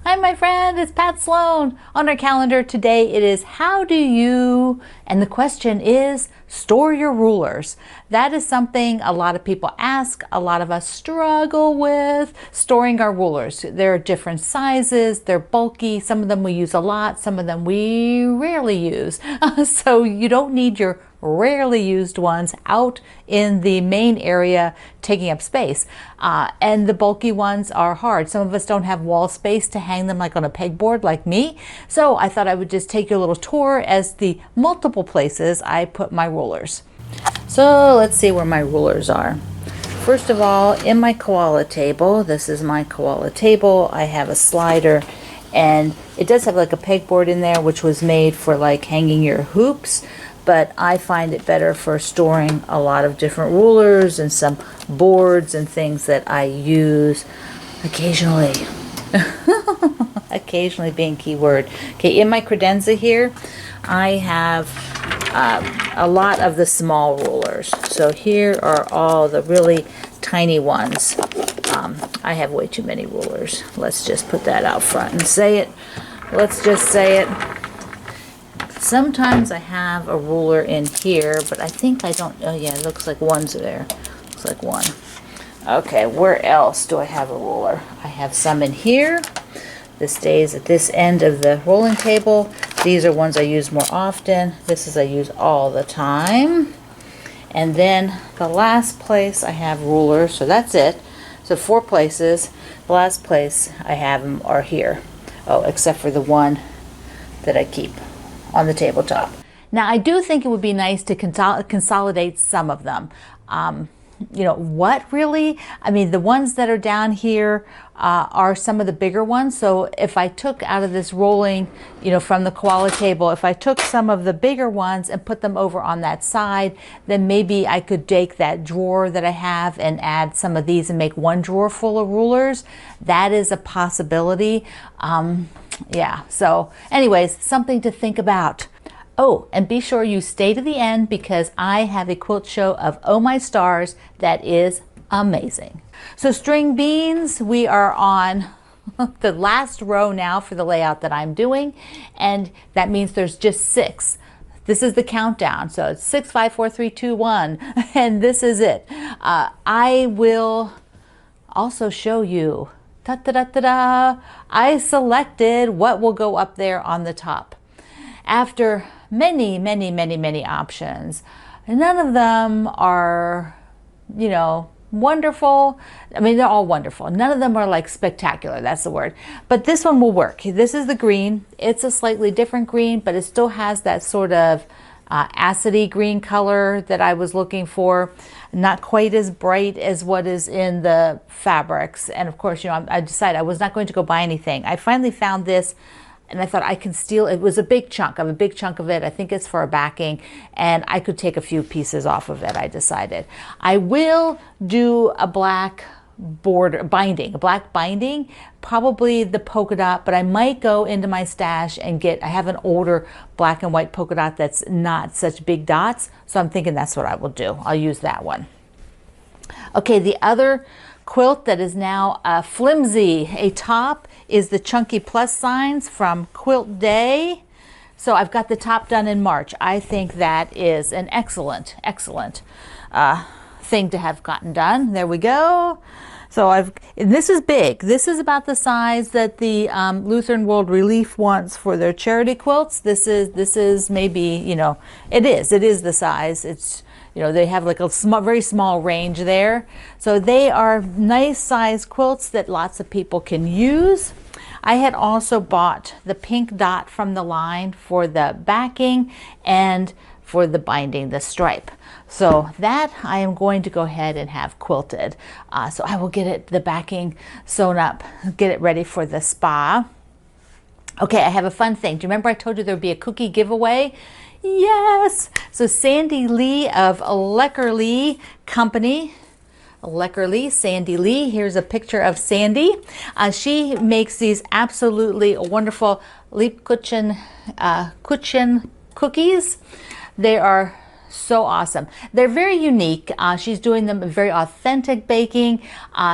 Hi, my friend, it's Pat Sloan. On our calendar today, it is how do you, and the question is, store your rulers. That is something a lot of people ask, a lot of us struggle with storing our rulers. They're different sizes, they're bulky, some of them we use a lot, some of them we rarely use. So you don't need your rarely used ones out in the main area taking up space. And the bulky ones are hard. Some of us don't have wall space to hang them like on a pegboard like me. So I thought I would just take you a little tour as the multiple places I put my rulers. So let's see where my rulers are. First of all, in my koala table, this is my koala table, I have a slider, and it does have like a pegboard in there which was made for like hanging your hoops, but I find it better for storing a lot of different rulers and some boards and things that I use occasionally. Occasionally being keyword. Okay, in my credenza here, I have a lot of the small rulers. So here are all the really tiny ones. I have way too many rulers. Let's just put that out front and say it. Let's just say it. Sometimes I have a ruler in here, but I think I don't. Oh yeah, it looks like one's there. Looks like one. Okay, where else do I have a ruler? I have some in here. This stays at this end of the rolling table. These are ones I use more often. This is I use all the time. And then the last place I have rulers, so that's it. So 4 places. The last place I have them are here. Oh, except for the one that I keep on the tabletop. Now I do think it would be nice to consolidate some of them. You know what, really? I mean, the ones that are down here are some of the bigger ones. So if I took out of this rolling, you know, from the koala table, if I took some of the bigger ones and put them over on that side, then maybe I could take that drawer that I have and add some of these and make one drawer full of rulers. That is a possibility. Yeah, so anyways, something to think about. Oh, and be sure you stay to the end because I have a quilt show of Oh My Stars that is amazing. So string beans, we are on the last row now for the layout that I'm doing, and that means there's just 6. This is the countdown, so it's 6, 5, 4, 3, 2, 1, and this is it. I will also show you, ta-da-da-da-da, I selected what will go up there on the top. After many options, none of them are, you know, wonderful. I mean, they're all wonderful. None of them are like spectacular, that's the word. But this one will work. This is the green. It's a slightly different green, but it still has that sort of acidy green color that I was looking for. Not quite as bright as what is in the fabrics. And of course, you know, I decided I was not going to go buy anything. I finally found this, and I thought I can steal. It was a big chunk. I have a big chunk of it. I think it's for a backing, and I could take a few pieces off of it, I decided. I will do a black border binding, a black binding, probably the polka dot, but I might go into my stash and get, I have an older black and white polka dot that's not such big dots, so I'm thinking that's what I will do. I'll use that one. Okay, the other quilt that is now flimsy, a top, is the Chunky Plus Signs from Quilt Day. So I've got the top done in March. I think that is an excellent thing to have gotten done. There we go. So this is big. This is about the size that the Lutheran World Relief wants for their charity quilts. This is maybe, you know, it is the size. It's, you know, they have like a very small range there. So they are nice size quilts that lots of people can use. I had also bought the pink dot from the line for the backing and for the binding, the stripe. So that I am going to go ahead and have quilted. So I will get the backing sewn up, get it ready for the spa. Okay, I have a fun thing. Do you remember I told you there would be a cookie giveaway? Yes! So Sandy Lee of Leckerli Company, Leckerli, Sandy Lee. Here's a picture of Sandy. She makes these absolutely wonderful Liebkuchen cookies. They are so awesome. They're very unique. She's doing them very authentic baking.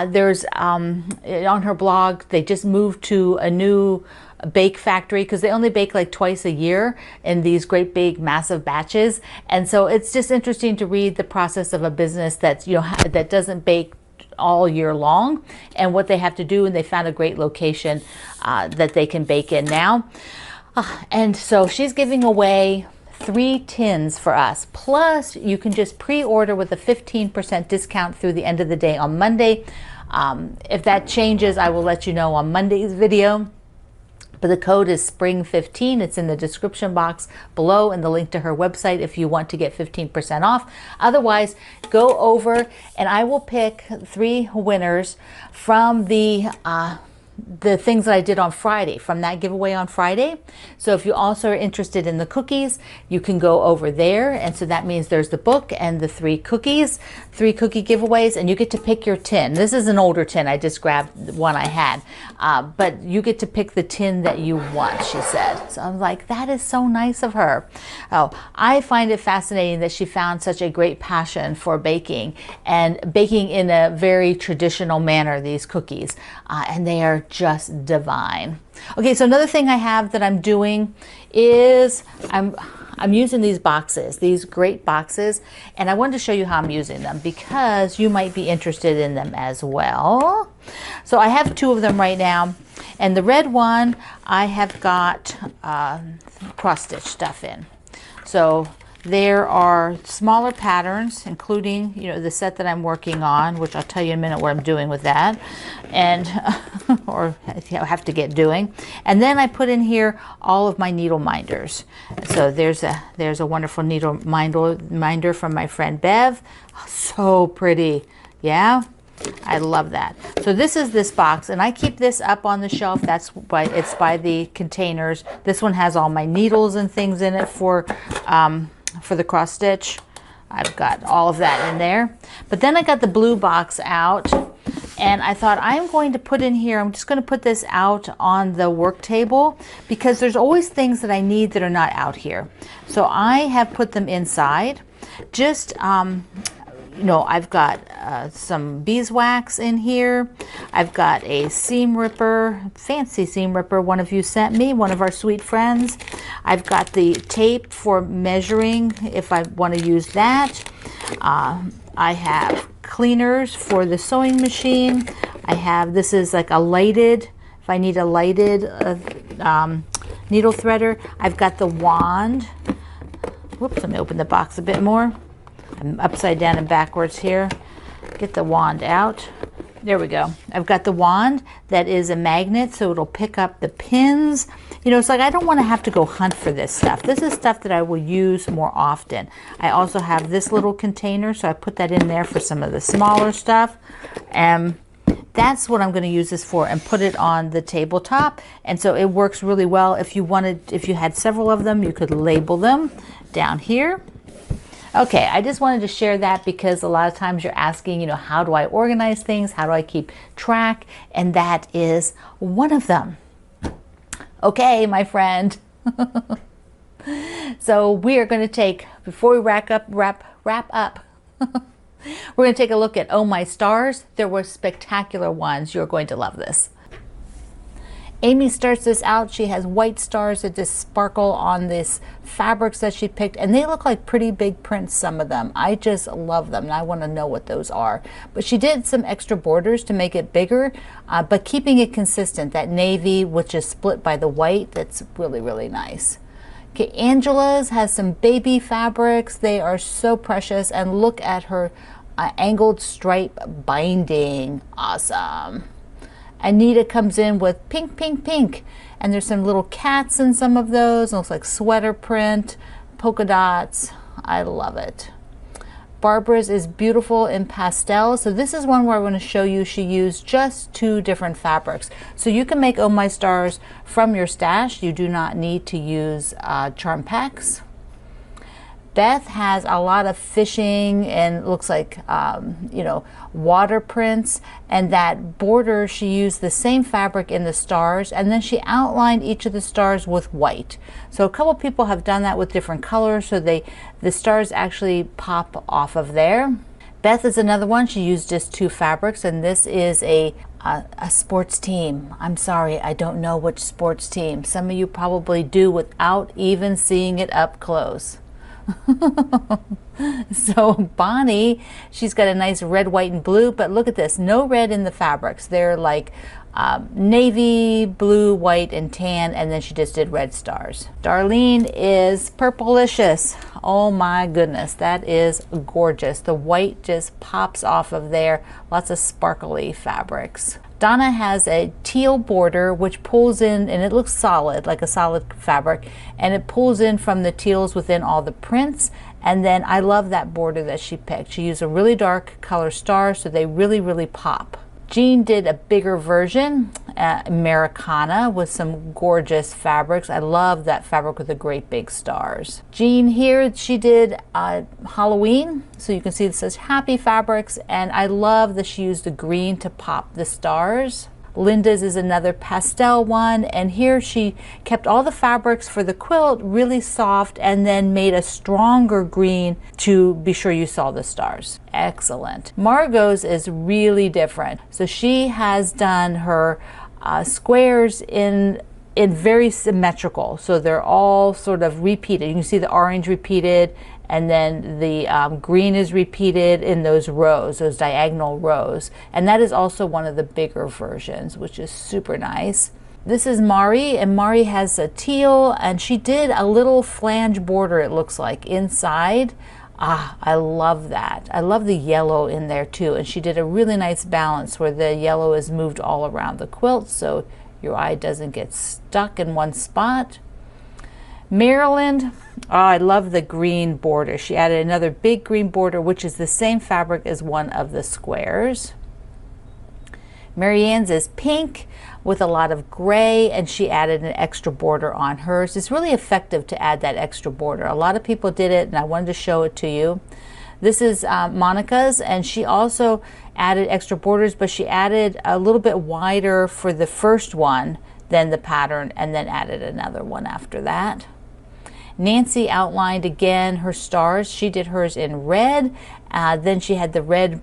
There's on her blog, they just moved to a new bake factory because they only bake like twice a year in these great big massive batches. And so it's just interesting to read the process of a business that's, you know, that doesn't bake all year long and what they have to do. And they found a great location that they can bake in now. And so she's giving away 3 tins for us. Plus you can just pre-order with a 15% discount through the end of the day on Monday. If that changes, I will let you know on Monday's video. But the code is SPRING15. It's in the description box below and the link to her website if you want to get 15% off. Otherwise, go over and I will pick 3 winners from the things that I did on Friday, from that giveaway on Friday. So if you also are interested in the cookies, you can go over there. And so that means there's the book and the 3 cookies, 3 cookie giveaways, and you get to pick your tin. This is an older tin. I just grabbed one I had. But you get to pick the tin that you want, she said. So I'm like, that is so nice of her. Oh, I find it fascinating that she found such a great passion for baking and baking in a very traditional manner, these cookies. And they are just divine. Okay, so another thing I have that I'm doing is I'm using these boxes, these great boxes, and I wanted to show you how I'm using them because you might be interested in them as well. So I have 2 of them right now, and the red one I have got cross stitch stuff in. So there are smaller patterns, including, you know, the set that I'm working on, which I'll tell you in a minute what I'm doing with that, and or I have to get doing. And then I put in here all of my needle minders. So there's a wonderful needle minder from my friend Bev. So pretty, yeah. I love that. So this is this box, and I keep this up on the shelf. That's why it's by the containers. This one has all my needles and things in it for the cross stitch. I've got all of that in there. But then I got the blue box out, and I thought I'm going to put in here, I'm just going to put this out on the work table because there's always things that I need that are not out here. So I have put them inside. Just you know, I've got some beeswax in here. I've got a seam ripper, fancy seam ripper one of you sent me, one of our sweet friends. I've got the tape for measuring if I want to use that. I have cleaners for the sewing machine. I have, this is like a lighted, if I need a lighted needle threader. I've got the wand. Whoops, let me open the box a bit more. I'm upside down and backwards here. Get the wand out. There we go. I've got the wand that is a magnet, so it'll pick up the pins. You know, it's like I don't want to have to go hunt for this stuff. This is stuff that I will use more often. I also have this little container, so I put that in there for some of the smaller stuff. And that's what I'm going to use this for, and put it on the tabletop. And so it works really well. If you wanted, if you had several of them, you could label them down here. Okay, I just wanted to share that because a lot of times you're asking, you know, how do I organize things? How do I keep track? And that is one of them. Okay, my friend. So we are going to take, before we wrap up, we're going to take a look at Oh My Stars. There were spectacular ones. You're going to love this. Amy starts this out. She has white stars that just sparkle on this fabrics that she picked, and they look like pretty big prints, some of them. I just love them, and I want to know what those are. But she did some extra borders to make it bigger, but keeping it consistent. That navy, which is split by the white, that's really, really nice. Okay, Angela's has some baby fabrics. They are so precious, and look at her angled stripe binding. Awesome. Anita comes in with pink, pink, pink. And there's some little cats in some of those. It looks like sweater print, polka dots. I love it. Barbara's is beautiful in pastel. So this is one where I want to show you she used just 2 different fabrics. So you can make Oh My Stars from your stash. You do not need to use charm packs. Beth has a lot of fishing and looks like, you know, water prints, and that border, she used the same fabric in the stars, and then she outlined each of the stars with white. So a couple people have done that with different colors, so the stars actually pop off of there. Beth is another one. She used just 2 fabrics, and this is a sports team. I'm sorry, I don't know which sports team. Some of you probably do without even seeing it up close. So Bonnie, she's got a nice red, white, and blue, but look at this, no red in the fabrics. They're like navy, blue, white, and tan, and then she just did red stars. Darlene is purplicious. Oh my goodness, that is gorgeous. The white just pops off of there. Lots of sparkly fabrics. Donna has a teal border which pulls in, and it looks solid, like a solid fabric, and it pulls in from the teals within all the prints. And then I love that border that she picked. She used a really dark color star, so they really, really pop. Jean did a bigger version, Americana, with some gorgeous fabrics. I love that fabric with the great big stars. Jean here, she did Halloween, so you can see it says happy fabrics, and I love that she used the green to pop the stars. Linda's is another pastel one, and here she kept all the fabrics for the quilt really soft and then made a stronger green to be sure you saw the stars. Excellent. Margot's is really different. So she has done her squares in very symmetrical, so they're all sort of repeated. You can see the orange repeated, and then the green is repeated in those rows, those diagonal rows. And that is also one of the bigger versions, which is super nice. This is Mari, and Mari has a teal, and she did a little flange border, it looks like, inside. I love that. I love the yellow in there too, and she did a really nice balance where the yellow is moved all around the quilt so your eye doesn't get stuck in one spot. Maryland, I love the green border. She added another big green border, which is the same fabric as one of the squares. Marianne's is pink with a lot of gray, and she added an extra border on hers. It's really effective to add that extra border. A lot of people did it, and I wanted to show it to you. This is Monica's, and she also added extra borders, but she added a little bit wider for the first one than the pattern, and then added another one after that. Nancy outlined again her stars. She did hers in red. Then she had the red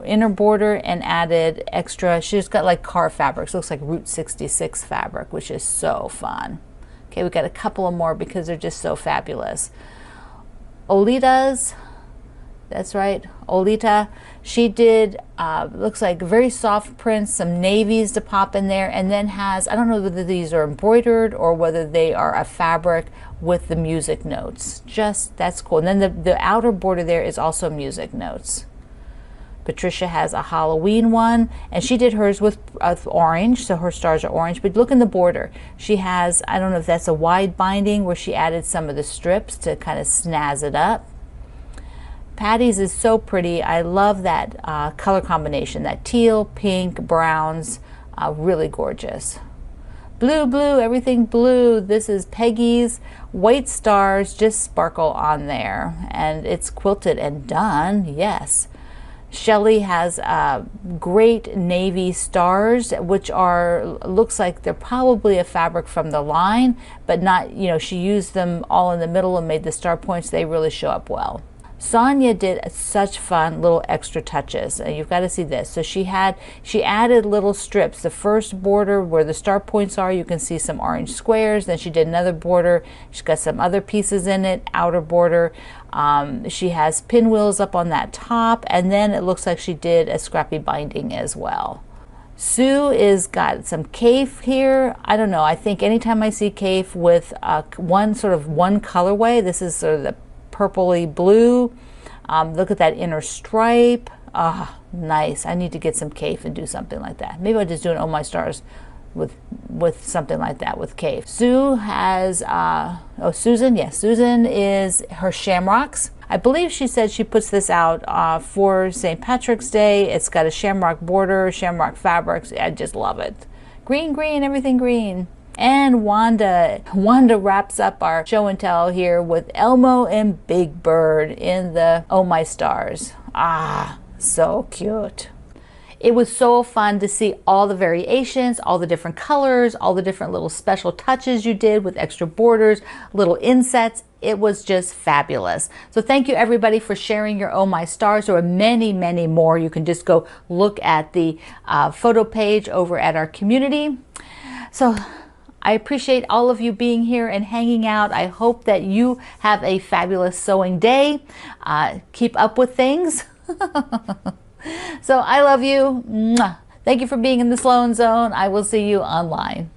inner border and added extra. She just got like car fabrics. Looks like Route 66 fabric, which is so fun. Okay, we got a couple of more because they're just so fabulous. Olita's, that's right, Olita. She did, looks like very soft prints, some navies to pop in there, and then has, I don't know whether these are embroidered or whether they are a fabric with the music notes. Just, that's cool. And then the outer border there is also music notes. Patricia has a Halloween one, and she did hers with orange, so her stars are orange, but look in the border. She has, I don't know if that's a wide binding where she added some of the strips to kind of snazz it up. Patty's is so pretty. I love that color combination, that teal, pink, browns, really gorgeous. Blue, blue, everything blue. This is Peggy's. White stars just sparkle on there, and it's quilted and done, yes. Shelley has great navy stars, which are, looks like they're probably a fabric from the line, but not, you know, she used them all in the middle and made the star points. They really show up well. Sonia did such fun little extra touches. You've got to see this. So she added little strips. The first border where the star points are, you can see some orange squares. Then she did another border. She's got some other pieces in it, outer border. She has pinwheels up on that top, and then it looks like she did a scrappy binding as well. Sue is got some cafe here. I don't know. I think anytime I see cafe with one colorway, this is sort of the purpley blue. Look at that inner stripe. Nice. I need to get some cafe and do something like that. Maybe I'll just do an Oh My Stars with something like that with cafe. Sue has Susan. Yes, Susan is her shamrocks. I believe she said she puts this out for St. Patrick's Day. It's got a shamrock border, shamrock fabrics. I just love it. Green, green, everything green. And Wanda wraps up our show and tell here with Elmo and Big Bird in the Oh My Stars. Ah, so cute. It was so fun to see all the variations, all the different colors, all the different little special touches you did with extra borders, little insets. It was just fabulous. So thank you everybody for sharing your Oh My Stars. There are many, many more. You can just go look at the photo page over at our community. So I appreciate all of you being here and hanging out. I hope that you have a fabulous sewing day. Keep up with things. So I love you. Mwah. Thank you for being in the Sloan Zone. I will see you online.